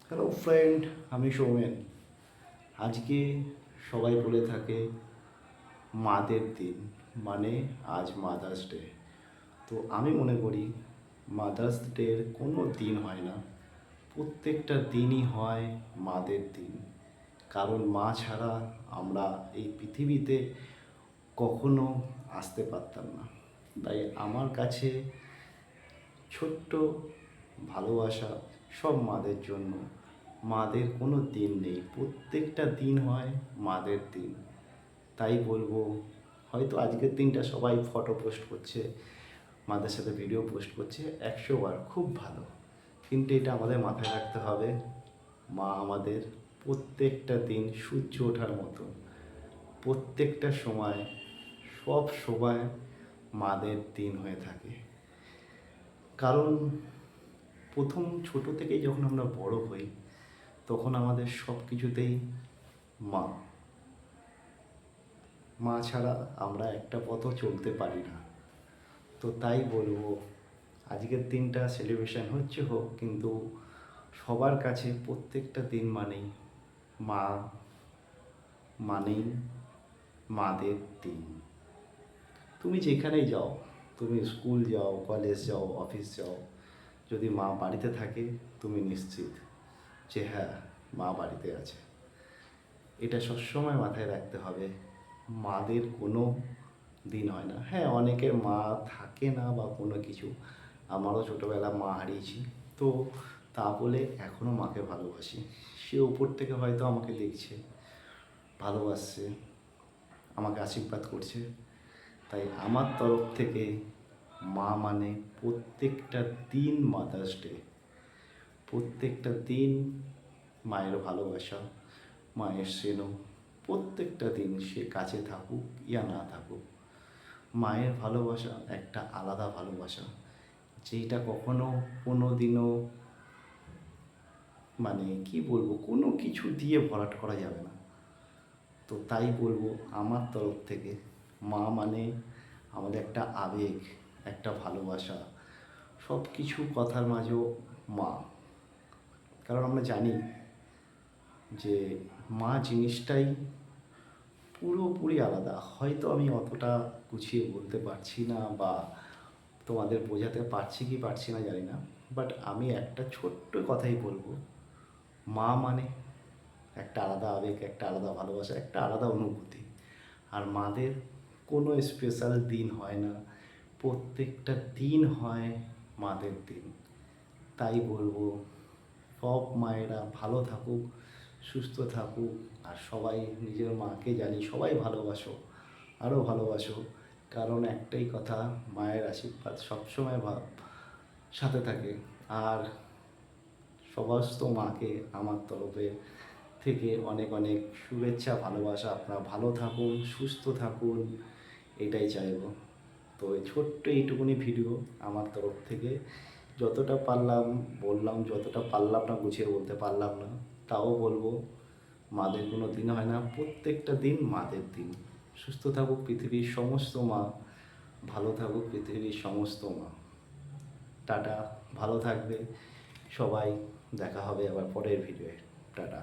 Hello friend, আমি সৌমেন। আজকে সবাই বলে থাকে মাদের দিন, মানে আজ মাদার্স ডে। তো আমি মনে করি মাদার্স ডের কোনো দিন হয় না, প্রত্যেকটা দিনই হয় মাদের দিন। কারণ মা ছাড়া আমরা এই পৃথিবীতে কখনো আসতে পারতাম না। তাই আমার কাছে ছোট্ট ভালোবাসা সব মাদের জন্য। মাদের কোনো দিন নেই, প্রত্যেকটা দিন হয় মাদের দিন। তাই বলবো, হয়তো আজকের দিনটা সবাই ফটো পোস্ট করছে, মাদের সাথে ভিডিও পোস্ট করছে, 100 বার খুব ভালো। কিন্তু এটা আমাদের মাথায় রাখতে হবে, মা আমাদের প্রত্যেকটা দিন সূর্য ওঠার মতো, প্রত্যেকটা সময়, সব সময় মাদের দিন হয়ে থাকে। কারণ প্রথম ছোট থেকেই যখন আমরা বড় হই, তখন আমাদের সব কিছুতেই মা। মা ছাড়া আমরা একটা পথও চলতে পারি না। তো তাই বলবো, আজকের দিনটা সেলিব্রেশন হচ্ছে হোক, কিন্তু সবার কাছে প্রত্যেকটা দিন মানেই মা, মানেই মাদের দিন। তুমি যেখানেই যাও, তুমি স্কুল যাও, কলেজ যাও, অফিস যাও, যদি মা বাড়িতে থাকে তুমি নিশ্চিত যে হ্যাঁ, মা বাড়িতে আছে। এটা সবসময় মাথায় রাখতে হবে, মাদের কোনো দিন হয় না। হ্যাঁ, অনেকের মা থাকে না বা কোনো কিছু, আমারও ছোটোবেলা মা হারিয়েছি, তো তা বলে এখনও মাকে ভালোবাসি। সে উপর থেকে হয়তো আমাকে দেখছে, ভালোবাসছে, আমাকে আশীর্বাদ করছে। তাই আমার তরফ থেকে মা মানে প্রত্যেকটা দিন মাদার্স ডে। প্রত্যেকটা দিন মায়ের ভালোবাসা, মায়ের স্নেহ, প্রত্যেকটা দিন সে কাছে থাকুক ইয়া না থাকুক, মায়ের ভালোবাসা একটা আলাদা ভালোবাসা, যেটা কখনো কোনো দিনও, মানে কি বলবো, কোনো কিছু দিয়ে ভরাট করা যাবে না। তো তাই বলবো, আমার তরফ থেকে মা মানে আমাদের একটা আবেগ, একটা ভালোবাসা, সব কিছু কথার মাঝেও মা। কারণ আমরা জানি যে মা জিনিসটাই পুরোপুরি আলাদা। হয়তো আমি অতটা গুছিয়ে বলতে পারছি না, বা তোমাদের বোঝাতে পারছি কি পারছি না জানি না, বাট আমি একটা ছোট্ট কথাই বলবো, মা মানে একটা আলাদা আবেগ, একটা আলাদা ভালোবাসা, একটা আলাদা অনুভূতি। আর মাদের কোনো স্পেশাল দিন হয় না, প্রত্যেকটা দিন হয় মাদের দিন। তাই বলবো, সব মায়েরা ভালো থাকুক, সুস্থ থাকুক, আর সবাই নিজের মাকে জানি সবাই ভালোবাসো, আরও ভালোবাসো। কারণ একটাই কথা, মায়ের আশীর্বাদ সবসময় সাথে থাকে। আর সমস্ত মাকে আমার তরফে থেকে অনেক অনেক শুভেচ্ছা, ভালোবাসা। আপনারা ভালো থাকুন, সুস্থ থাকুন, এটাই চাইবো। তো এই ছোট্ট এইটুকুনি ভিডিও আমার তরফ থেকে যতটা পারলাম বললাম, যতটা পারলাম না গুছিয়ে বলতে পারলাম না, তাও বলবো, মাদের কোনো দিন হয় না, প্রত্যেকটা দিন মাদের দিন। সুস্থ থাকুক পৃথিবীর সমস্ত মা, ভালো থাকুক পৃথিবীর সমস্ত মা। টাটা, ভালো থাকবে সবাই, দেখা হবে আবার পরের ভিডিওয়ে। টাটা।